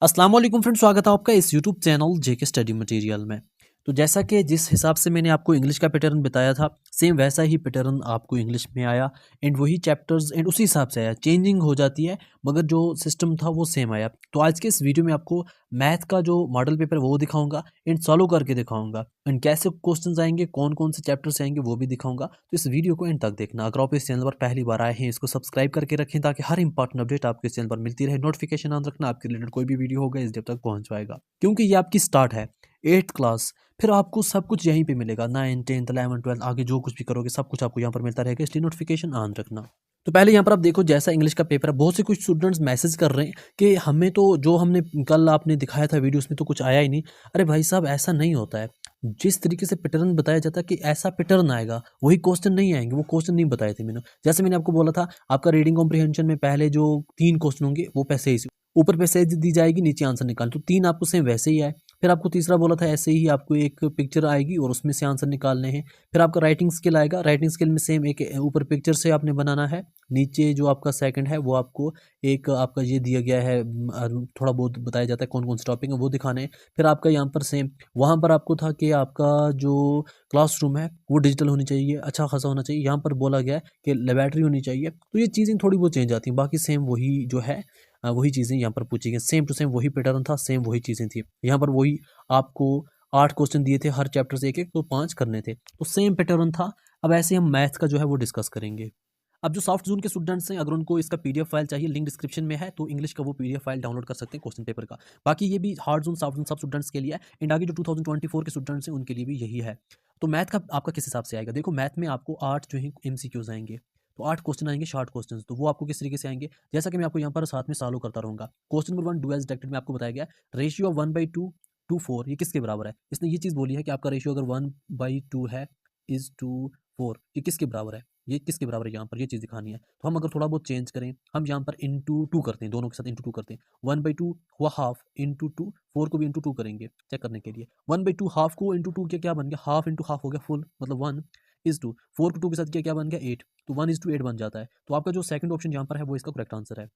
अस्सलाम वालेकुम फ्रेंड्स, स्वागत है आपका इस यूट्यूब चैनल जेके स्टडी मटेरियल में। तो जैसा कि जिस हिसाब से मैंने आपको इंग्लिश का पैटर्न बताया था, सेम वैसा ही पैटर्न आपको इंग्लिश में आया एंड वही चैप्टर्स एंड उसी हिसाब से आया। चेंजिंग हो जाती है मगर जो सिस्टम था वो सेम आया। तो आज के इस वीडियो में आपको मैथ का जो मॉडल पेपर है वो दिखाऊंगा एंड सॉल्व करके दिखाऊंगा एंड कैसे क्वेश्चंस आएंगे, कौन कौन से चैप्टर्स आएंगे वो भी दिखाऊंगा। तो इस वीडियो को एंड तक देखना। अगर आप इस चैनल पर पहली बार आए हैं, इसको सब्सक्राइब करके रखें ताकि हर इंपॉर्टेंट अपडेट आपको इस चैनल पर मिलती रहे। नोटिफिकेशन ऑन रखना, आपके रिलेटेड कोई भी वीडियो होगा इस डेट तक पहुंच पाएगा, क्योंकि ये आपकी स्टार्ट है 8th क्लास। फिर आपको सब कुछ यहीं पे मिलेगा, 9th 10th 11th 12th आगे जो कुछ भी करोगे सब कुछ आपको यहाँ पर मिलता रहेगा, इसलिए नोटिफिकेशन ऑन रखना। तो पहले यहाँ पर आप देखो, जैसा इंग्लिश का पेपर है, बहुत से कुछ स्टूडेंट्स मैसेज कर रहे हैं कि हमें तो जो हमने कल आपने दिखाया था वीडियो उसमें तो कुछ आया ही नहीं। अरे भाई साहब, ऐसा नहीं होता है। जिस तरीके से पैटर्न बताया जाता है कि ऐसा पैटर्न आएगा, वही क्वेश्चन नहीं आएंगे। वो क्वेश्चन नहीं बताए थे मैंने। जैसे मैंने आपको बोला था, आपका रीडिंग कॉम्प्रिहेंशन में पहले जो 3 क्वेश्चन होंगे वो पैसेज ऊपर पैसेज दी जाएगी, नीचे आंसर निकाल। तो 3 आपको सेम वैसे ही है। फिर आपको तीसरा बोला था ऐसे ही आपको एक पिक्चर आएगी और उसमें से आंसर निकालने हैं। फिर आपका राइटिंग स्किल आएगा, राइटिंग स्किल में सेम एक ऊपर पिक्चर से आपने बनाना है, नीचे जो आपका सेकंड है वो आपको एक आपका ये दिया गया है, थोड़ा बहुत बताया जाता है कौन कौन से टॉपिक है वो दिखाने हैं। फिर आपका यहाँ पर सेम वहाँ पर आपको था कि आपका जो क्लासरूम है वो डिजिटल होनी चाहिए, अच्छा खासा होना चाहिए। यहाँ पर बोला गया है कि लेबोरेटरी होनी चाहिए। तो ये चीज़ें थोड़ी बहुत चेंज आती हैं, बाकी सेम वही जो है वही चीज़ें यहाँ पर पूछी गई। सेम टू सेम वही पैटर्न था, सेम वही चीज़ें थी। यहाँ पर वही आपको 8 क्वेश्चन दिए थे, हर चैप्टर से एक एक, तो 5 करने थे। तो सेम पैटर्न था। अब ऐसे हम मैथ का जो है वो डिस्कस करेंगे। अब जो सॉफ्ट जोन के स्टूडेंट्स हैं, अगर उनको इसका पीडीएफ फाइल चाहिए, लिंक डिस्क्रिप्शन में है, तो इंग्लिश का वो पीडीएफ फाइल डाउनलोड कर सकते हैं क्वेश्चन पेपर का। बाकी ये भी हार्ड जोन सॉफ्ट जोन सब स्टूडेंट्स के लिए है एंड आगे जो 2024 के स्टूडेंट्स हैं उनके लिए भी यही है। तो मैथ का आपका किस हिसाब से आएगा? देखो, मैथ में आपको 8 जो है एमसीक्यूज आएंगे। तो 8 क्वेश्चन आएंगे, शॉर्ट क्वेश्चन। तो वो आपको किस तरीके से आएंगे, जैसा कि मैं आपको यहाँ पर साथ में सॉल्व करता रहूंगा। Question number 1 do as directed में आपको बताया गया रेशियो ऑफ 1/2 टू 4 ये किसके बराबर है। इसने ये चीज़ बोली है कि आपका रेशियो अगर 1/2 है इज टू 4, ये किसके बराबर है, ये किसके बराबर है, यहाँ पर ये चीज़ दिखानी है। तो हम अगर थोड़ा बहुत चेंज करें, हम यहाँ पर इंटू 2 करते हैं, दोनों के साथ इंटू 2 करते हैं। 1/2 हुआ हाफ इंटू 2, 4 को भी इंटू 2 करेंगे चेक करने के लिए। 1/2 हाफ को इंटू 2 किया, क्या बन गया, हाफ इंटू हाफ हो गया फुल, मतलब 1:2। 4 को 2 के साथ किया, क्या बन गया 8, तो 1:8 बन जाता है। तो आपका जो सेकंड ऑप्शन यहाँ पर है वो इसका करेक्ट आंसर है।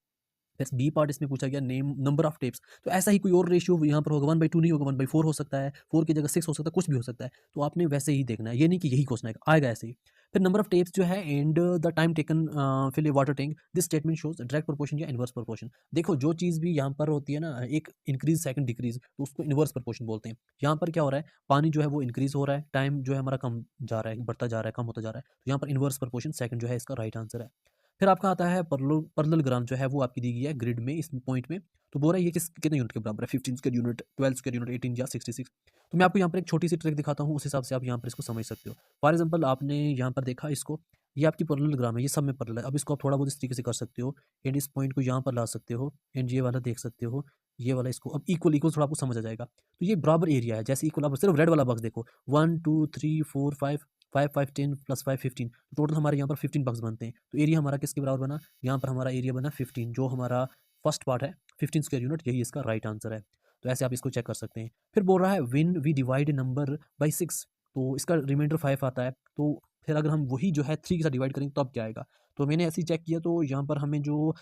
बस बी पार्ट इसमें पूछा गया नेम नंबर ऑफ टेप्स। तो ऐसा ही कोई और रेशियो यहाँ पर होगा, 1/2 नहीं होगा, 1/4 हो सकता है, 4 की जगह 6 हो सकता है, कुछ भी हो सकता है। तो आपने वैसे ही देखना है, ये नहीं कि यही क्वेश्चन आएगा ऐसे ही। फिर नंबर ऑफ टेप्स जो है and the time taken fill a water tank, this statement shows direct proportion या इनवर्स प्रोपोर्शन। देखो, जो चीज़ भी यहाँ पर होती है ना, एक इंक्रीज सेकंड डिक्रीज, तो उसको इनवर्स प्रोपोर्शन बोलते हैं। यहाँ पर क्या हो रहा है, पानी जो है वो इंक्रीज हो रहा है, टाइम जो है हमारा कम जा रहा है, बढ़ता जा रहा है, कम होता जा रहा है। तो यहाँ पर इनवर्स प्रोपोर्शन सेकंड जो है इसका राइट आंसर है। फिर आपका आता है परलोग्राम जो है वो आपकी दी गई है ग्रिड में, इस पॉइंट में। तो बोल रहा है ये कितने यूनिट के बराबर है, 15 स्क्वायर यूनिट, 12 स्क्वायर यूनिट, 18 या 66। तो मैं आपको यहाँ पर एक छोटी सी ट्रिक दिखाता हूँ, उस हिसाब से आप यहाँ पर इसको समझ सकते हो। फॉर एग्जाम्पल, आपने यहाँ पर देखा इसको, ये आपकी परलोग्राम है, ये सब में परल है। अब इसको आप थोड़ा बहुत इस तरीके से कर सकते हो एंड इस पॉइंट को यहाँ पर ला सकते हो एंड ये वाला देख सकते हो, ये वाला इसको अब इक्वल इक्वल थोड़ा आपको समझ आ जाएगा। तो ये बराबर एरिया है, जैसे इक्वल। आप सिर्फ रेड वाला बॉक्स देखो, 1 2 3 4 5, 5 5 10 प्लस 5 15, टोटल हमारे यहाँ पर 15 बॉक्स बनते हैं। तो एरिया हमारा किसके बराबर बना, यहाँ पर हमारा एरिया बना 15, जो हमारा फर्स्ट पार्ट है 15 स्क्वायर यूनिट, यही इसका राइट आंसर है। तो ऐसे आप इसको चेक कर सकते हैं। फिर बोल रहा है when we divide number by 6, तो इसका रिमाइंडर 5 आता है। तो फिर अगर हम वही जो है 3 के साथ डिवाइड करेंगे तो अब क्या आएगा। तो मैंने ऐसे ही चेक किया, तो यहाँ पर हमें जो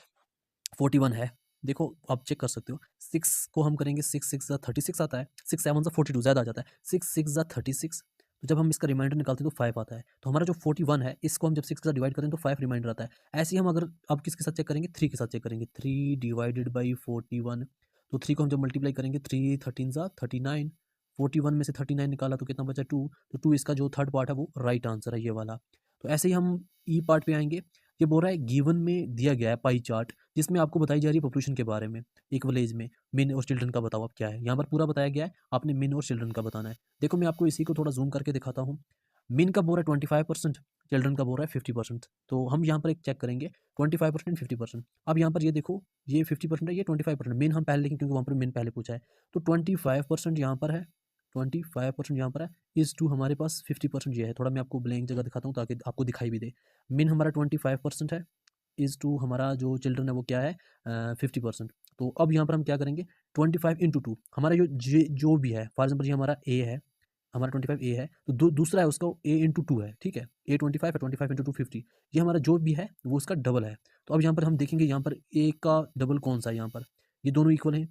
41 है, देखो आप चेक कर सकते हो। 6 को हम करेंगे, 6 6 36 आता है, 6 7 42 ज़्यादा आ जाता है, 6 6 36। तो जब हम इसका रिमाइंडर निकालते हैं तो 5 आता है। तो हमारा जो 41 है, इसको हम जब 6 के साथ डिवाइड करें तो 5 रिमाइंडर आता है। ऐसे ही हम अगर अब किसके साथ चेक करेंगे, 3 के साथ चेक करेंगे, 3 डिवाइडेड बाई 41। तो 3 को हम जब मल्टीप्लाई करेंगे, 3 13 39, 41 में से 39 निकाला तो कितना बचा 2। तो 2 इसका जो थर्ड पार्ट है वो राइट आंसर है, ये वाला। तो ऐसे ही हम ई पार्ट पे आएंगे। ये बोल रहा है गिवन में दिया गया है पाई चार्ट, जिसमें आपको बताई जा रही है पॉपुलेशन के बारे में, एक विलेज में मेन और चिल्ड्रन का बताओ अब क्या है। यहाँ पर पूरा बताया गया है, आपने मेन और चिल्ड्रन का बताना है। देखो, मैं आपको इसी को थोड़ा जूम करके दिखाता हूँ। मेन का बोल रहा है 25%, चिल्ड्रन का बोल रहा है 50%। तो हम यहाँ पर एक चेक करेंगे 25% 50%। अब यहाँ पर ये देखो, ये 50% है, ये 25%। मेन हम पहले लिखें क्योंकि वहाँ पर मेन पहले पूछा है। तो 25% यहाँ पर है, 25% यहाँ पर है, इस टू हमारे पास 50% ये है। थोड़ा मैं आपको ब्लैंक जगह दिखाता हूँ ताकि आपको दिखाई भी दे। मेन हमारा 25% है, इज़ टू हमारा जो चिल्ड्रन है वो क्या है 50%। तो अब यहाँ पर हम क्या करेंगे, 25 इंटू 2 हमारा जो भी है। फॉर एग्जाम्पल ये हमारा ए है, हमारा 25 ए है, तो दूसरा है उसका ए इंटू 2 है, ठीक है। ए 25 है, 25 इंटू 2 50। ये हमारा जो भी है वो उसका डबल है। तो अब यहाँ पर हम देखेंगे, यहाँ पर ए का डबल कौन सा है, यहाँ पर ये दोनों इक्वल हैं।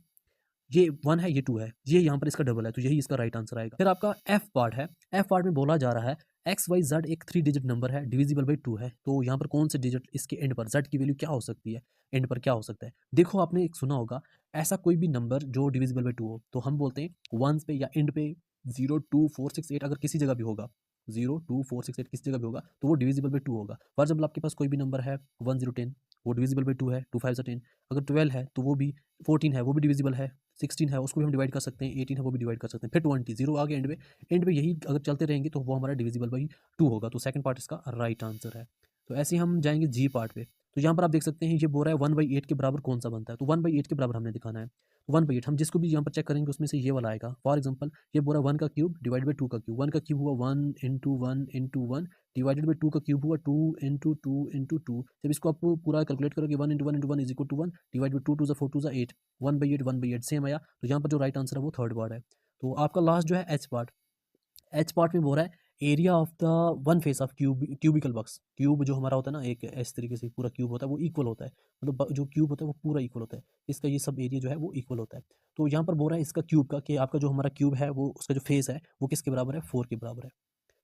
ये 1 है, ये 2 है, ये यहाँ पर इसका डबल है, तो यही इसका राइट आंसर आएगा। फिर आपका एफ पार्ट है। एफ पार्ट में बोला जा रहा है एक्स वाई जेड एक 3 डिजिट नंबर है, डिविजिबल बाई 2 है, तो यहाँ पर कौन से डिजिट इसके एंड पर, जेड की वैल्यू क्या हो सकती है, एंड पर क्या हो सकता है। देखो आपने एक सुना होगा ऐसा कोई भी नंबर जो डिविजिबल बाई 2 हो, तो हम बोलते हैं वंस पे या एंड पे 0 2 4 6 8 अगर किसी जगह भी होगा, 0 2 4 6 8 किसी जगह भी होगा तो वो डिविजिबल बाई 2 होगा। फॉर एग्जाम्पल आपके पास कोई भी नंबर है 1 0 10, वो डिविजिबल बाई 2 है, 2 5 10। अगर 12 है तो वो भी, 14 है वो भी डिविजिबल है, 16 है उसको भी हम डिवाइड कर सकते हैं, 18 है वो भी डिवाइड कर सकते हैं, फिर 20 जीरो आ गया एंड में, एंड में यही अगर चलते रहेंगे तो वो हमारा डिविजिबल बाई 2 होगा, तो सेकंड पार्ट इसका राइट आंसर है। तो ऐसे ही हम जाएंगे जी पार्ट पे। तो यहाँ पर आप देख सकते हैं ये बोल रहा है 1/8 के बराबर कौन सा बनता है, तो 1/8 के बराबर हमने दिखाना है। 1/8 हम जिसको भी यहाँ पर चेक करेंगे उसमें से ये वाला आएगा। फॉर एग्जाम्पल ये बोल रहा है 1 का क्यूब डिवाइड बाई 2 का क्यूब, 1 का क्यूब हुआ 1 इंटू 1 इंटू 1 डिवाइडेड बाई 2 का क्यूब हुआ 2 इंटू 2 इंटू 2। जब इसको आप पूरा कैलकुलेट करोगे 1 into 1 into 1 is equal to 1 divide by 2 2 4 2 8, 1/8 same आया। तो यहाँ पर जो राइट आंसर है वो थर्ड पार्ट है। तो आपका लास्ट जो है एच पार्ट। एच पार्ट में बोल रहा है area of the one face of cubical box. Cube जो हमारा होता है ना, एक इस तरीके से पूरा क्यूब होता है, वो इक्वल होता है, मतलब जो क्यूब होता है वो पूरा इक्वल होता है, इसका ये सब एरिया जो है वो इक्वल होता है। तो यहाँ पर बोल रहा है इसका क्यूब का, कि आपका जो हमारा क्यूब है वो उसका जो फेस है वो किसके बराबर है, 4 के बराबर है।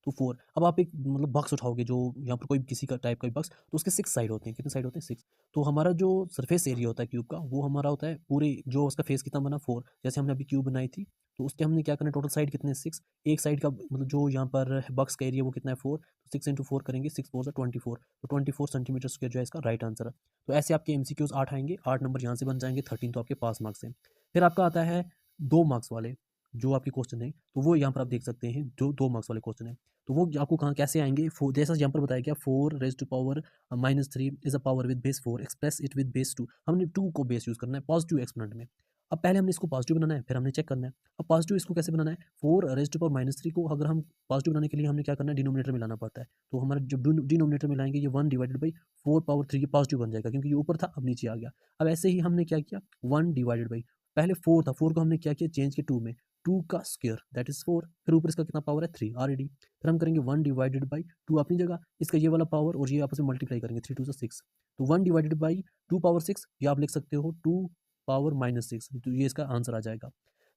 तो 4, अब आप एक मतलब बॉक्स उठाओगे जो यहाँ पर कोई किसी का टाइप का बॉक्स, तो उसके 6 साइड होते हैं, कितने साइड होते हैं 6। तो हमारा जो सरफेस एरिया होता है क्यूब का वो हमारा होता है पूरे, जो उसका फेस कितना बना 4, जैसे हमने अभी क्यूब बनाई थी तो उसके हमने क्या करना है, टोटल साइड कितने 6, एक साइड का मतलब जो यहाँ पर बॉक्स का एरिया वो कितना है 4, तो 6 इंटू 4 करेंगे, 6 4 24, तो 24 सेंटीमीटर स्क्वायर जो है इसका राइट आंसर है। तो ऐसे आपके एमसीक्यूज 8 आएंगे, 8 नंबर यहाँ से बन जाएंगे, 13 तो आपके पास मार्क्स हैं। फिर आपका आता है 2 मार्क्स वाले जो आपके क्वेश्चन है, तो वो यहाँ पर आप देख सकते हैं जो 2 मार्क्स वाले क्वेश्चन है, तो वो आपको कहाँ कैसे आएंगे, जैसा यहाँ पर बताया गया 4 raise to power -3 is a power with base 4 express it with base 2। हमने 2 को बेस यूज करना है पॉजिटिव एक्सपोनेंट में। अब पहले हमने इसको पॉजिटिव बनाना है, फिर हमने चेक करना है। अब पॉजिटिव इसको कैसे बनाना है, 4 रेज टू पावर -3 को अगर हम पॉजिटिव बनाने के लिए हमने क्या करना है, डिनोमिनेटर में लाना पड़ता है। तो हमारा जब डिनोमिनेटर में लाएंगे ये 1 डिवाइडेड बाई 4 पावर 3 ये पॉजिटिव बन जाएगा, क्योंकि ये ऊपर था अब नीचे आ गया। अब ऐसे ही हमने क्या किया, 1 डिवाइडेड बाई, पहले 4 था, 4 को हमने क्या किया चेंज किया 2 में, 2 का स्क्वायर दैट इज 4, फिर ऊपर इसका कितना पावर है 3 ऑलरेडी। फिर हम करेंगे 1 डिवाइडेड बाई 2 अपनी जगह, इसका ये वाला पावर और ये आपस में मल्टीप्लाई करेंगे, 3 2 6, तो 1 डिवाइडेड बाई 2 पावर 6, ये आप लिख सकते हो 2 पावर -6, तो ये इसका आंसर आ जाएगा।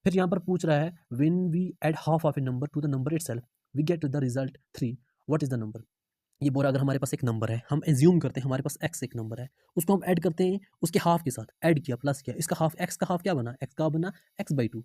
फिर यहाँ पर पूछ रहा है when we add half of a number to the number itself we get the result 3, what is the number. ये बोला अगर हमारे पास एक नंबर है, हम एज्यूम करते हैं हमारे पास एक्स एक नंबर है, उसको हम ऐड करते हैं उसके हाफ के साथ, ऐड किया प्लस किया, इसका हाफ, एक्स का हाफ क्या बना, एक्स का बना x/2।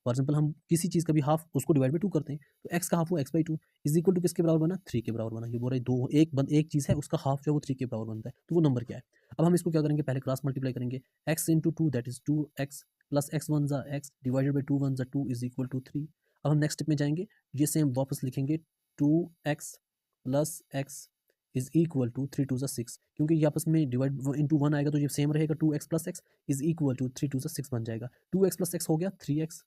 फॉर एग्जाम्पल हम किसी चीज़ का भी हाफ उसको डिवाइड बाई 2 करते हैं, तो एक्स का हाफ हुआ x/2 इज इक्वल टू किसके बराबर बना, 3 के बराबर बना। ये बोल रहे दो एक चीज़ है उसका हाफ जो है वो 3 के बराबर बनता है, तो वो नंबर क्या है। अब हम इसको क्या करेंगे, पहले क्रॉस मल्टीप्लाई करेंगे, x into 2 that is 2x plus x 1 ज़ा x डिवाइडेड बाई 2 1 ज़ा 2 इज इक्वल टू 3। अब हम नेक्स्ट स्टेप में जाएंगे, ये सेम वापस लिखेंगे 2x plus x is equal to 3 2 6, क्योंकि ये आपस में डिवाइड इंटू 1 आएगा तो ये सेम रहेगा, 2x plus X is equal to 3 2 6 बन जाएगा। 2x प्लस एक्स हो गया 3x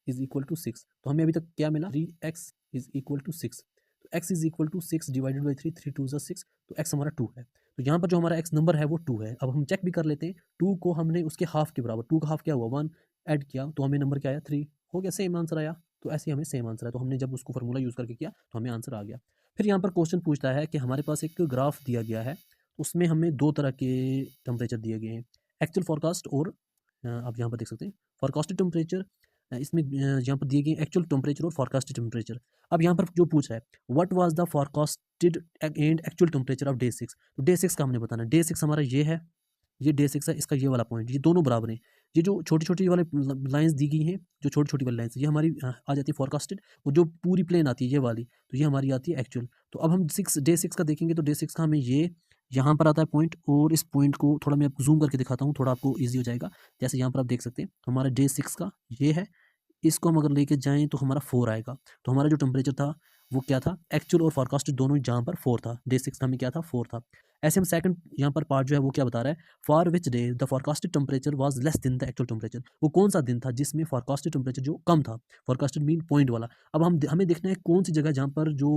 इज इक्वल टू 6, तो हमें अभी तक क्या मिला 3x इज इक्वल टू 6। तो x is equal to 6 divided by 3 3 2 6, तो x हमारा 2 है। तो यहाँ पर जो हमारा x नंबर है वो 2 है। अब हम चेक भी कर लेते हैं, 2 को हमने उसके हाफ के बराबर, 2 का हाफ क्या हुआ 1 ऐड किया तो हमें नंबर क्या आया 3, हो गया सेम आंसर आया। तो ऐसे हमें सेम आंसर है, तो हमने जब उसको फॉर्मूला यूज़ करके किया तो हमें आंसर आ गया। फिर यहाँ पर क्वेश्चन पूछता है कि हमारे पास एक ग्राफ दिया गया है, उसमें हमें 2 तरह के टेम्परेचर दिए गए हैं, एक्चुअल फोरकास्ट और आप यहाँ पर देख सकते हैं फोरकास्टेड टेम्परेचर। इसमें यहाँ पर दिए गए एक्चुअल टेम्परेचर और फोरकास्टेड टेम्परेचर। अब यहाँ पर जो पूछ रहा है what was the forecasted and actual temperature of day 6, तो डे 6 का हमने बताना, डे 6 हमारा ये है, ये डे 6 है, इसका ये वाला पॉइंट, ये दोनों बराबर हैं। ये जो छोटी छोटी वाले लाइंस दी गई हैं, जो छोटी छोटी वाली लाइंस, ये हमारी आ जाती है फोरकास्टेड, और जो पूरी प्लेन आती है ये वाली, तो ये हमारी आती है एक्चुअल। तो अब हम डे 6 का देखेंगे, तो डे 6 का हमें ये यहाँ पर आता है पॉइंट, और इस पॉइंट को थोड़ा मैं आपको जूम करके दिखाता हूँ, थोड़ा आपको ईजी हो जाएगा। जैसे यहाँ पर आप देख सकते हैं हमारा डे 6 का ये है, इसको हम अगर लेके जाएँ तो हमारा 4 आएगा। तो हमारा जो टेम्परेचर था वो क्या था, एक्चुअल और फोरकास्टेड दोनों जहाँ पर 4 था, डे 6 का हमें क्या था 4 था। ऐसे हम सेकंड यहाँ पर पार्ट जो है वो क्या बता रहा है, for which day the forecasted temperature was less than the actual temperature, वो कौन सा दिन था जिसमें फोरकास्टेड टेम्परेचर जो कम था, फोरकास्टेड मीन पॉइंट वाला। अब हमें देखना है कौन सी जगह जहाँ पर जो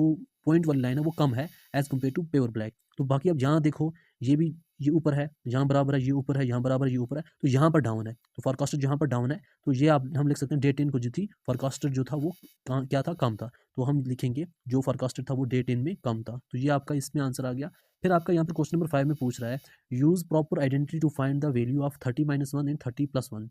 पॉइंट वाली लाइन है वो कम है as compare to pure black. तो बाकी अब यहाँ देखो, ये भी ये ऊपर है, यहाँ बराबर है, ये ऊपर है, यहाँ बराबर है, ये ऊपर है, तो यहाँ पर डाउन है, तो फोरकास्टेड यहाँ पर डाउन है, तो ये आप हम लिख सकते हैं डे 10 को जो थी फोरकास्टेड जो था वो क्या था, कम था, तो हम लिखेंगे जो फोरकास्टेड था वो डे 10 में कम था। तो ये आपका इसमें आंसर आ गया। फिर आपका यहाँ पर क्वेश्चन नंबर 5 में पूछ रहा है use proper identity to find the value of 30 - 1 and 30 + 1।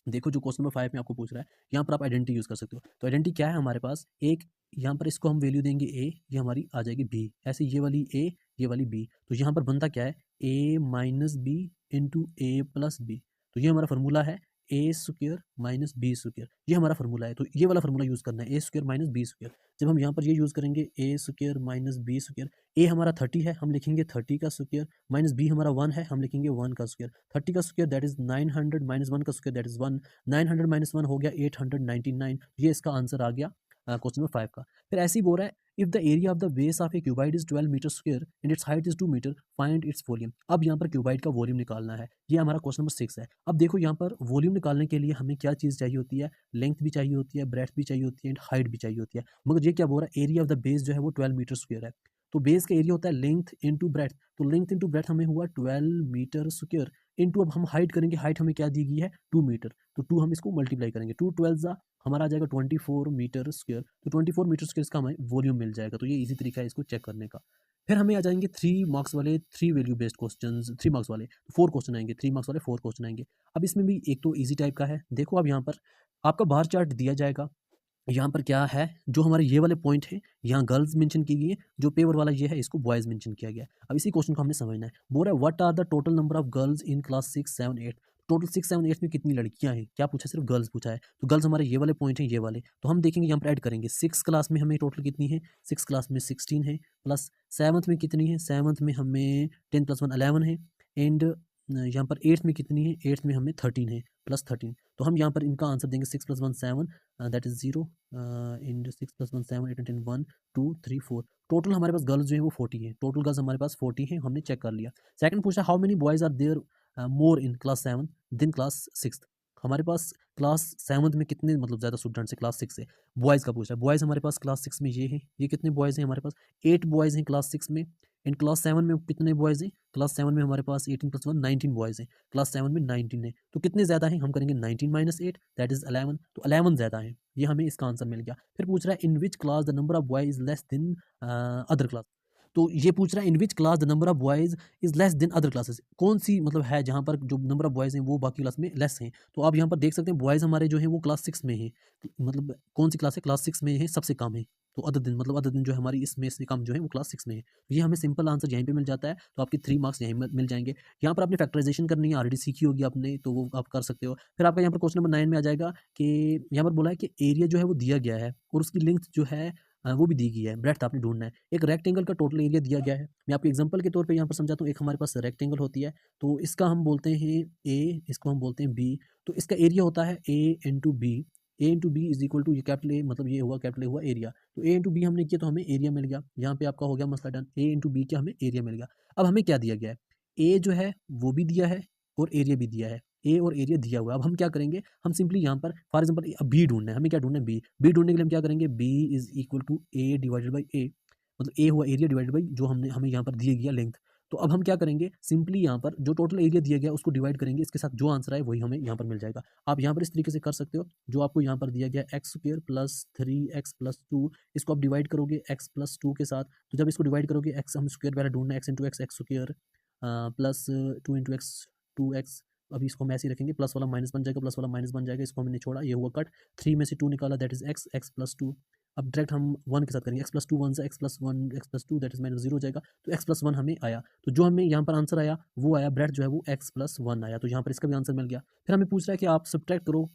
देखो जो क्वेश्चन नंबर 5 में आपको पूछ रहा है, यहाँ पर आप आइडेंटिटी यूज़ कर सकते हो। तो आइडेंटिटी क्या है हमारे पास? एक यहाँ पर इसको हम वैल्यू देंगे a, ये हमारी आ जाएगी b। ऐसे ये वाली a, ये वाली b। तो यहाँ पर बनता क्या है? a minus B into A plus B. तो ये हमारा फॉर्मूला है A square minus B square. ये हमारा फॉर्मूला है, तो ये वाला फॉर्मूला यूज़ करना है, A square minus B square. जब हम यहाँ पर ये यूज़ करेंगे ए स्क्वायर माइनस बी स्क्वायर, ए हमारा 30 है, हम लिखेंगे 30 का स्क्वायर, माइनस बी हमारा 1 है, हम लिखेंगे 1 का स्क्वायर। 30 का स्क्वायर दैट इज 900 माइनस 1 का स्क्वायर दैट इज 1। 900 माइनस 1 हो गया 899। ये इसका आंसर आ गया क्वेश्चन नंबर 5 का। फिर ऐसे ही बोल रहा है if the area of the base of a cuboid is 12 metre square and its height is 2 metre, find its volume. अब यहाँ पर क्यूबाइड का वॉल्यूम निकालना है, ये हमारा क्वेश्चन नंबर 6 है। अब देखो यहाँ पर वॉल्यूम निकालने के लिए हमें क्या चीज़ चाहिए होती है? लेंथ भी चाहिए होती है, ब्रेड्थ भी चाहिए होती है एंड हाइट भी चाहिए होती है। मगर ये क्या बोल रहा है? एरिया ऑफ द बेस जो है वो 12 मीटर स्क्वायर है। तो बेस का एरिया होता है लेंथ इंटू ब्रेड्थ। तो लेंथ इंटू ब्रेड्थ हमें हुआ 12 मीटर स्क्वायर इंटू, अब हम हाइट करेंगे, हाइट हमें क्या दी गई है? 2 मीटर। तो 2 हम इसको मल्टीप्लाई करेंगे, 2 12 हमारा आ जाएगा 24 मीटर स्क्वायर। तो 24 मीटर स्क्वायर इसका हमें वॉल्यूम मिल जाएगा। तो ये इजी तरीका है इसको चेक करने का। फिर हमें आ जाएंगे 3 मार्क्स वाले, 3 वैल्यू बेस्ड क्वेश्चन, 3 मार्क्स वाले 4 क्वेश्चन आएंगे, 3 मार्क्स वाले 4 क्वेश्चन आएंगे। अब इसमें भी एक तो इजी टाइप का है। देखो अब यहाँ पर आपका बार चार्ट दिया जाएगा, यहाँ पर क्या है? जो हमारे ये वाले पॉइंट है, यहाँ गर्ल्स मेंशन की गई है, जो पेवर वाला ये है इसको बॉयज मेंशन किया गया है। अब इसी क्वेश्चन को हमने समझना है। बोल रहा है what are the total number of girls in class 6 7 8। Total 6 7 8 में कितनी लड़कियां हैं? क्या पूछा? सिर्फ गर्ल्स पूछा है। तो गर्ल्स हमारे ये वाले पॉइंट हैं, ये वाले। तो हम देखेंगे यहाँ पर ऐड करेंगे। 6 क्लास में हमें टोटल कितनी है? 6 क्लास में 16 है, प्लस 7th में कितनी है? 7th में हमें 10 + 1 11 है, एंड यहाँ पर 8th में कितनी है? 8th में हमें 13 है, प्लस 13। तो हम यहाँ पर इनका आंसर देंगे 6 + 1 7, दैट इज 0, इन 6 + 1 7 8 10 1 2 3 4। टोटल हमारे पास गर्ल्स जो है वो 40 है। टोटल गर्ल्स हमारे पास 40 है, हमने चेक कर लिया। सेकंड पूछा how many boys are there more in class 7 than class 6। हमारे पास क्लास 7 में कितने मतलब ज़्यादा स्टूडेंट्स है क्लास 6 से? बॉयज़ का पूछा है। बॉयज़ हमारे पास क्लास 6 में ये है। ये कितने बॉयज़ हैं हमारे पास? 8 बॉयज़ हैं क्लास 6 में। इन क्लास 7 में कितने बॉयज़ हैं? क्लास 7 में हमारे पास 18 + 1 19 बॉयज़ हैं। क्लास 7 में 19 है। तो कितने ज़्यादा हैं? हम करेंगे 19 - 8 दैट इज़ 11। तो 11 ज़्यादा है। ये हमें इसका आंसर मिल गया। फिर पूछ रहा है in which class the number of boy is less than other class. तो ये पूछ रहा है in which class the number of boys is less than other classes. कौन सी मतलब है जहाँ पर जो नंबर ऑफ बॉयज़ हैं वो बाकी क्लास में लेस हैं। तो आप यहाँ पर देख सकते हैं बॉयज़ हमारे जो हैं वो क्लास 6 में हैं। मतलब कौन सी क्लास है? क्लास 6 में है, सबसे कम है। तो अदर दिन मतलब अदर दिन जो है हमारी इसमें से कम जो है वो क्लास 6 में है। ये हमें सिंपल आंसर यहीं पे मिल जाता है। तो आपके 3 मार्क्स यहीं मिल जाएँगे। यहाँ पर आपने फैक्टराइज़ेशन करनी है, ऑलरेडी सीखी होगी आपने, तो वो आप कर सकते हो। फिर आपका यहाँ पर क्वेश्चन नंबर 9 में आ जाएगा कि यहाँ पर बोला है कि एरिया जो है वो दिया गया है और उसकी लेंथ जो है वो भी दी गई है, ब्रेड्थ आपने ढूँढना है। एक रेक्टेंगल का टोटल एरिया दिया गया है। मैं आपको एग्जांपल के तौर पे यहाँ पर समझाता हूँ। एक हमारे पास रेक्टेंगल होती है, तो इसका हम बोलते हैं ए, इसको हम बोलते हैं बी। तो इसका एरिया होता है a into b. A into b is equal to ये कैपिटल ए, मतलब ये हुआ कैपिटल ए हुआ एरिया। तो ए इंटू बी हमने किया तो हमें एरिया मिल गया। यहाँ पे आपका हो गया मसला डन। ए इंटू बी क्या, हमें एरिया मिल गया। अब हमें क्या दिया गया है? ए जो है वो भी दिया है और एरिया भी दिया है। ए और एरिया दिया हुआ है। अब हम क्या करेंगे? हम सिंपली यहाँ पर फॉर एग्जाम्पल बी ढूंढना है। हमें क्या ढूंढना है? बी। बी ढूंढने के लिए हम क्या करेंगे? B is equal to a divided by a. मतलब ए हुआ एरिया डिवाइडेड बाई जो हमने हमें यहाँ पर दिया गया लेंथ। तो अब हम क्या करेंगे? सिंपली यहाँ पर जो टोटल एरिया दिया गया उसको डिवाइड करेंगे, इसके साथ जो आंसर आए वही हमें यहाँ पर मिल जाएगा। आप यहाँ पर इस तरीके से कर सकते हो। जो आपको यहाँ पर दिया गया x square plus 3x plus 2, इसको आप डिवाइड करोगे x प्लस 2 के साथ। तो जब इसको डिवाइड करोगे एक्स हम स्क्वायर पहले ढूंढना है, x into x x square plus 2 into x 2x। अभी इसको हम ऐसे ही रखेंगे, प्लस वाला माइनस बन जाएगा, प्लस वाला माइनस बन जाएगा, इसको हमने छोड़ा, ये हुआ कट। 3 में से 2 निकाला that is x, x plus 2। अब डायरेक्ट हम 1 के साथ करेंगे, एक्स प्लस 2 1 से x plus 1 x plus 2 that is minus 0 हो जाएगा। तो एक्स प्लस 1 हमें आया। तो जो हमें यहाँ पर आंसर आया वो आया, ब्रेड जो है वो एक्स प्लस 1 आया। तो यहाँ पर इसका भी आंसर मिल गया। फिर हमें पूछ रहा है कि आप सब्ट्रैक्ट करो,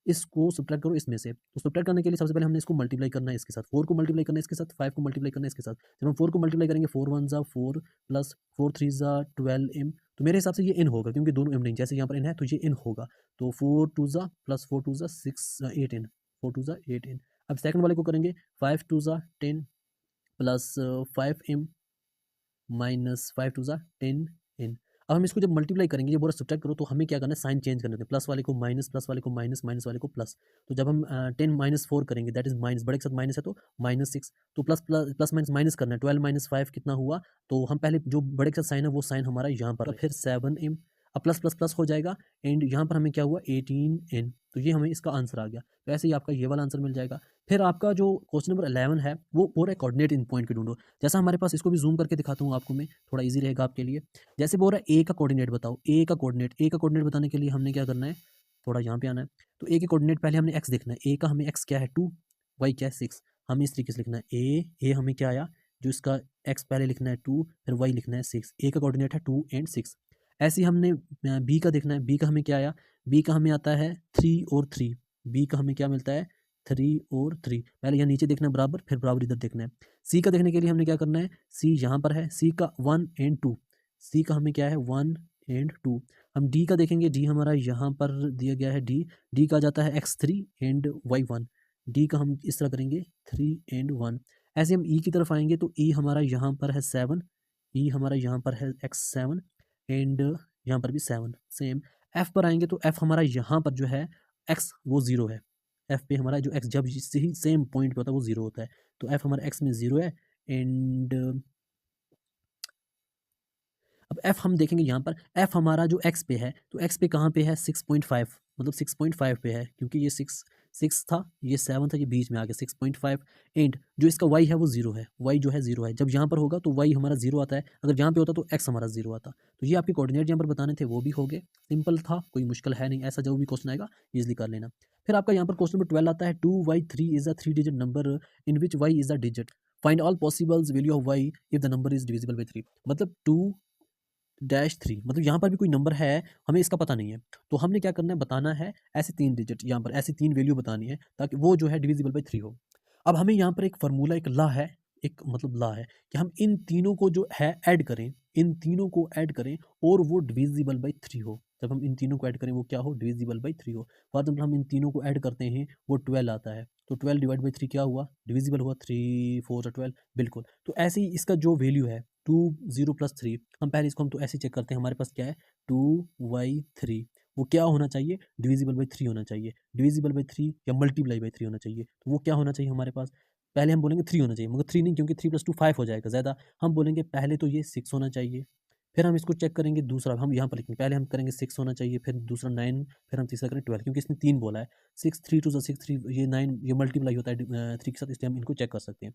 इसको सब्ट्रैक्ट करो इसमें से। तो सब्ट्रैक्ट करने के लिए सबसे पहले हमने इसको मल्टीप्लाई करना है इसके साथ, 4 को मल्टीप्लाई करना है इसके साथ, 5 को मल्टीप्लाई करना है इसके साथ। जब हम 4 को मल्टीप्लाई करेंगे 4 1 ज़ा 4 प्लस 4 3 ज़ा 12m। तो मेरे हिसाब से ये इन होगा क्योंकि दोनों m नहीं, जैसे यहाँ पर इन है तो ये इन होगा। तो 4 2 ज़ा प्लस 4 2 ज़ा 6 8 इन, 4 2 ज़ा 8 इन। अब सेकंड वाले को करेंगे 5 2 ज़ा 10 प्लस 5m माइनस 5 टू ज़ा 10 इन। अब हम इसको जब मल्टीप्लाई करेंगे, ये बोला सब्ट्रैक्ट करो, तो हमें क्या करना है? साइन चेंज करना है। प्लस वाले को माइनस, प्लस वाले को माइनस, माइनस वाले को प्लस। तो जब हम 10 माइनस 4 करेंगे दैट इज माइनस, बड़े के साथ माइनस है तो -6। तो plus plus plus minus minus करना है। 12 माइनस 5 कितना हुआ? तो हम पहले जो बड़े के साथ साइन है वो साइन हमारा यहाँ पर, फिर 7m। अब प्लस प्लस प्लस हो जाएगा एंड यहाँ पर हमें क्या हुआ? 18n। तो ये हमें इसका आंसर आ गया। तो ऐसे ही आपका ये वाला आंसर मिल जाएगा। फिर आपका जो क्वेश्चन नंबर 11 है वो पूरा कोऑर्डिनेट इन पॉइंट के ढूंढो। जैसा हमारे पास, इसको भी जूम करके दिखाता हूँ आपको मैं, थोड़ा इजी रहेगा आपके लिए। जैसे बोल रहा है ए का कोऑर्डिनेट बताओ, ए का कोऑर्डिनेट बताने के लिए हमने क्या करना है? थोड़ा यहाँ पे आना है। तो ए के कोऑर्डिनेट पहले हमने एक्स देखना है, ए का हमें एक्स क्या है 2, वाई क्या है 6। हमें इस तरीके से लिखना है ए हमें क्या आया, जो इसका एक्स पहले लिखना है 2, फिर वाई लिखना है 6। ए का कोऑर्डिनेट है 2 एंड 6। ऐसे ही हमने बी का देखना है, बी का हमें क्या आया, बी का हमें आता है 3 और 3। बी का हमें क्या मिलता है 3 और 3। पहले यहाँ नीचे देखना है बराबर, फिर बराबर इधर देखना है। सी का देखने के लिए हमने क्या करना है, सी यहाँ पर है, सी का 1 एंड 2। सी का हमें क्या है 1 एंड 2। हम डी का देखेंगे, डी हमारा यहाँ पर दिया गया है डी। डी का जाता है x3 एंड y1। डी का हम इस तरह करेंगे 3 एंड 1। ऐसे हम ई की तरफ आएंगे तो ई हमारा यहाँ पर है 7, ई हमारा यहाँ पर है x7 एंड यहाँ पर भी 7 सेम। एफ पर आएंगे तो एफ हमारा यहाँ पर जो है एक्स वो 0 है। एफ पे हमारा जो एक्स जब से ही सेम पॉइंट पे होता है वो 0 होता है, तो एफ हमारा एक्स में 0 है। एंड अब एफ हम देखेंगे यहाँ पर, एफ हमारा जो एक्स पे है, तो एक्स पे कहाँ पे है 6.5, मतलब 6.5 पे है, क्योंकि ये 6 था, ये 7 था, ये बीच में आ गया 6.5। एंड जो इसका वाई है वो 0 है, वाई जो है 0 है। जब यहाँ पर होगा तो वाई हमारा 0 आता है, अगर यहाँ पे होता तो एक्स हमारा 0 आता। तो ये आपके कोऑर्डिनेट यहाँ पर बताने थे, वो भी हो गए। सिंपल था, कोई मुश्किल है नहीं, ऐसा जो भी क्वेश्चन आएगा ईजिली कर लेना। फिर आपका यहाँ पर क्वेश्चन नंबर 12 आता है, 2y3 is a 3 digit number in which y is a digit, find all possibles value of y if the number is divisible by 3। मतलब 2-3, मतलब यहाँ पर भी कोई नंबर है, हमें इसका पता नहीं है, तो हमने क्या करना है, बताना है ऐसे 3 डिजिट, यहाँ पर ऐसी 3 वैल्यू बतानी है ताकि वो जो है डिविजिबल बाई 3 हो। अब हमें यहाँ पर एक फार्मूला, एक लॉ है, एक मतलब लॉ है कि हम इन तीनों को जो है ऐड करें, इन तीनों को ऐड करें और वो डिविजिबल बाई 3 हो। जब हम इन तीनों को ऐड करें वो क्या हो, डिविजिबल बाई 3 हो। फॉर एग्जाम्पल हम इन तीनों को ऐड करते हैं, वो 12 आता है, तो 12 डिवाइड बाई 3 क्या हुआ, डिविजिबल हुआ, 3 4 12, बिल्कुल। तो ऐसे ही इसका जो वैल्यू है 2 0 + 3, हम पहले इसको हम तो ऐसे चेक करते हैं, हमारे पास क्या है 2y3, वो क्या होना चाहिए, डिविजिबल बाई 3 होना चाहिए, डिविजिबल बाई 3 या मल्टीप्लाई बाई 3 होना चाहिए। तो वो क्या होना चाहिए हमारे पास, पहले हम बोलेंगे 3 होना चाहिए, मगर 3 नहीं, क्योंकि 3 + 2 5 हो जाएगा ज़्यादा। हम बोलेंगे पहले तो ये 6 होना चाहिए, फिर हम इसको चेक करेंगे, दूसरा हम यहाँ पर लिखेंगे, पहले हम करेंगे 6 होना चाहिए, फिर दूसरा 9, फिर हम तीसरा करें 12, क्योंकि इसने 3 बोला है। 6 3 2 6 3, ये 9 ये मल्टीप्लाई होता है 3 के साथ, इसलिए हम इनको चेक कर सकते हैं।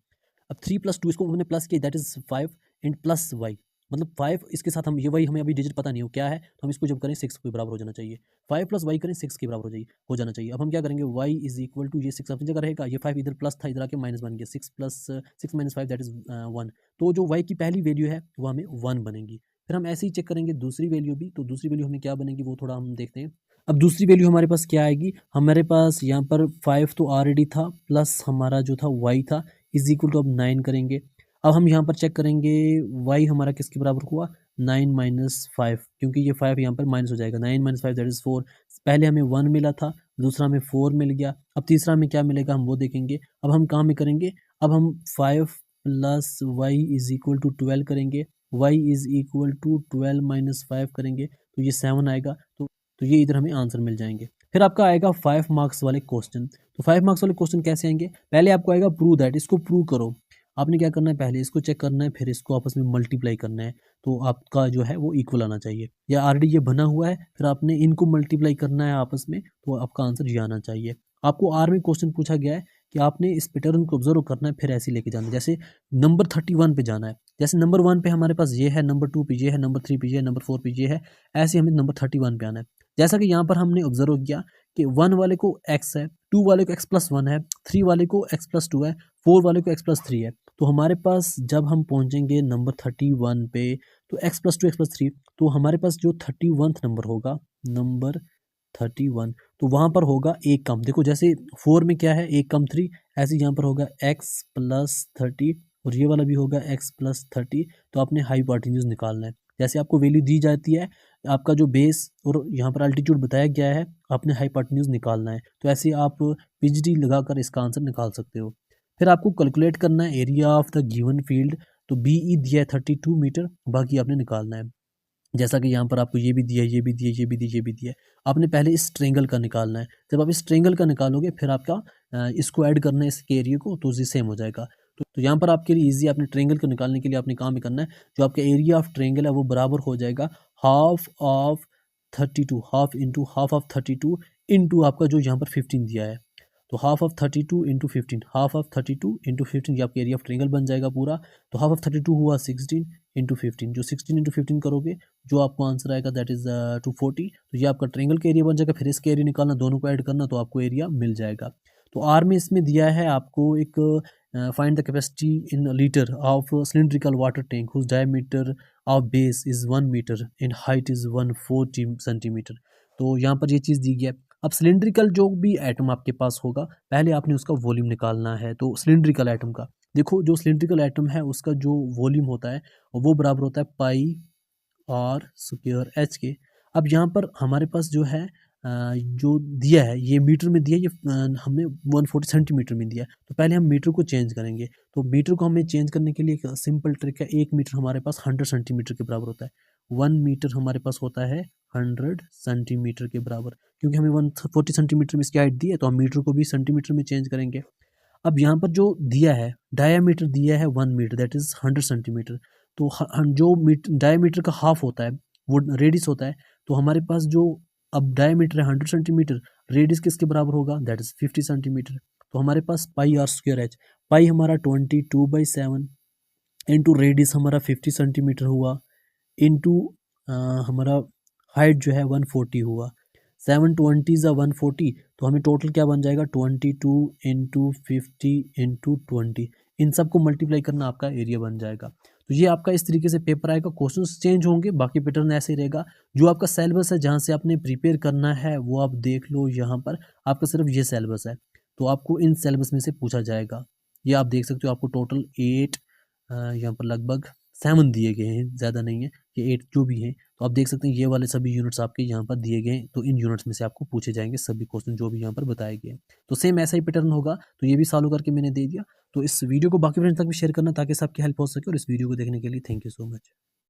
अब 3 + 2 इसको हमने प्लस किया, that is 5 and plus Y, मतलब 5 इसके साथ हम ये वाई हमें अभी डिजिट पता नहीं हो क्या है, तो हम इसको जब करें 6 के बराबर हो जाना चाहिए। 5 + वाई करें 6 के बराबर हो जाना चाहिए। अब हम क्या करेंगे, y इज इक्वल टू, ये 6 अपनी जगह रहेगा, ये 5 इधर प्लस था, इधर आके माइनस बन गया, 6 + 6 - 5 दैट इज 1। तो जो y की पहली वैल्यू है वो हमें 1 बनेगी। फिर हम ऐसे ही चेक करेंगे दूसरी वैल्यू भी, तो दूसरी वैल्यू हमें क्या बनेगी वो थोड़ा हम देखते हैं। अब दूसरी वैल्यू हमारे पास क्या आएगी, हमारे पास यहाँ पर 5 तो ऑलरेडी था, प्लस हमारा जो था y था, इज इक्वल टू अब 9 करेंगे। अब हम यहाँ पर चेक करेंगे y हमारा किसके बराबर हुआ, 9 - 5, क्योंकि ये 5 यहाँ पर माइनस हो जाएगा, 9 - 5 दैट इज 4। पहले हमें 1 मिला था, दूसरा हमें 4 मिल गया, अब तीसरा हमें क्या मिलेगा हम वो देखेंगे। अब हम काम में करेंगे, अब हम 5 + y इज इक्वल टू 12 करेंगे, y इज इक्वल टू 12 - 5 करेंगे, तो ये 7 आएगा, तो ये इधर हमें आंसर मिल जाएंगे। फिर आपका आएगा 5 मार्क्स वाले क्वेश्चन। तो 5 मार्क्स वाले क्वेश्चन कैसे आएंगे, पहले आपको आएगा प्रूव दैट, इसको प्रूव करो। आपने क्या करना है, पहले इसको चेक करना है, फिर इसको आपस में मल्टीप्लाई करना है, तो आपका जो है वो इक्वल आना चाहिए, या ऑलरेडी ये बना हुआ है, फिर आपने इनको मल्टीप्लाई करना है आपस में, तो आपका आंसर ये आना चाहिए। आपको आर में क्वेश्चन पूछा गया है कि आपने इस पैटर्न को ऑब्जर्व करना है, फिर ऐसे लेके जाना है, जैसे नंबर 31 पे जाना है, जैसे नंबर 1 पे हमारे पास ये है, नंबर 2 पे ये है, नंबर 3 पे ये है, नंबर 4 पे ये है, ऐसे हमें नंबर 31 पे आना है। जैसा कि यहाँ पर हमने ऑब्जर्व किया कि 1 वाले को x है, 2 वाले को x+1 है, 3 वाले को x+2 है, 4 वाले को x+3 है। तो हमारे पास जब हम पहुंचेंगे नंबर 31 पे, तो x+2 x+3, तो हमारे पास जो 31th नंबर होगा, नंबर 31, तो वहाँ पर होगा एक कम। देखो जैसे 4 में क्या है, एक कम 3, ऐसे यहाँ पर होगा x+30, और ये वाला भी होगा x+30। तो आपने हाइपोटेन्यूज निकालना है, जैसे आपको वैल्यू दी जाती है, आपका जो बेस और यहाँ पर अल्टीट्यूड बताया गया है, आपने हाइपोटेन्यूज निकालना है, तो ऐसे आप पीजीडी लगाकर इसका आंसर निकाल सकते हो। फिर आपको कैलकुलेट करना है area of the given field, तो BE दिया है 32 मीटर, बाकी आपने निकालना है। जैसा कि यहाँ पर आपको ये भी दिया है, ये भी दिया है, ये भी दिया, ये भी दिया है, आपने पहले इस ट्रेंगल का निकालना है। जब आप इस ट्रेंगल का निकालोगे, फिर आपका इसको ऐड करना है इसके एरिया को, तो ये सेम हो जाएगा। तो यहाँ पर आपके लिए इजी, आपने ट्रेंगल को निकालने के लिए आपने काम ही करना है, जो आपका एरिया ऑफ ट्रेंगल है वो बराबर हो जाएगा half of 32, half into half of 32 into आपका जो यहाँ पर 15 दिया है, तो half of 32 into 15, half of 32 into 15, ये आपका एरिया ऑफ ट्रेंगल बन जाएगा पूरा। तो हाफ ऑफ 32 हुआ 16 ×15, जो 16 × 15 करोगे जो आपको आंसर आएगा दैट इज़ 240। तो ये आपका ट्रायंगल का एरिया बन जाएगा। फिर इसका एरिया निकालना, दोनों को ऐड करना तो आपको एरिया मिल जाएगा। तो आर में इसमें दिया है आपको एक find the capacity in litre of cylindrical water tank whose diameter of base is 1 metre and height is 140 centimetre. तो यहाँ पर ये चीज़ दी गई है। अब सिलिंड्रिकल जो भी एटम आपके पास होगा, पहले आपने उसका वॉल्यूम निकालना है। तो सिलिंड्रिकल एटम का देखो, जो सिलिंड्रिकल एटम है उसका जो वॉल्यूम होता है वो बराबर होता है पाई आर स्क्वायर एच के। अब यहाँ पर हमारे पास जो है जो दिया है ये मीटर में दिया है, ये हमें 140 सेंटीमीटर में दिया है। तो पहले हम मीटर को चेंज करेंगे। तो मीटर को हमें चेंज करने के लिए एक सिंपल ट्रिक है। 1 मीटर हमारे पास 100 सेंटीमीटर के बराबर होता है। 1 मीटर हमारे पास होता है 100 सेंटीमीटर के बराबर। क्योंकि हमें 140 सेंटीमीटर में इसकी हाइट दी है तो हम मीटर को भी सेंटीमीटर में चेंज करेंगे। अब यहाँ पर जो दिया है डायामीटर दिया है 1 मीटर दैट इज़ 100 सेंटीमीटर। तो जो डायामीटर का हाफ होता है वो रेडियस होता है। तो हमारे पास जो अब डायामीटर है 100 सेंटीमीटर, रेडियस किसके बराबर होगा दैट इज़ 50 सेंटीमीटर। तो हमारे पास पाई आर स्क्वायर एच, पाई हमारा 22/7 इंटू रेडियस हमारा 50 सेंटीमीटर हुआ इंटू हमारा हाइट जो है 140 हुआ। 720 ज़ा 140, तो हमें टोटल क्या बन जाएगा 22 इंटू 50 इंटू 20। इन सब को मल्टीप्लाई करना आपका एरिया बन जाएगा। तो ये आपका इस तरीके से पेपर आएगा। क्वेश्चंस चेंज होंगे, बाकी पैटर्न ऐसे ही रहेगा। जो आपका सिलेबस है जहाँ से आपने प्रिपेयर करना है वो आप देख लो। यहाँ पर आपका सिर्फ ये सिलेबस है, तो आपको इन सिलेबस में से पूछा जाएगा। ये आप देख सकते हो, आपको टोटल 8 यहाँ पर लगभग 7 दिए गए हैं, ज़्यादा नहीं है, ये 8 जो भी हैं। तो आप देख सकते हैं ये वाले सभी यूनिट्स आपके यहाँ पर दिए गए हैं। तो इन यूनिट्स में से आपको पूछे जाएंगे सभी क्वेश्चन जो भी यहाँ पर बताए गए हैं। तो सेम ऐसा ही पैटर्न होगा। तो ये भी सॉल्व करके मैंने दे दिया। तो इस वीडियो को बाकी फ्रेंड्स तक भी शेयर करना ताकि सबकी हेल्प हो सके। और इस वीडियो को देखने के लिए थैंक यू सो मच।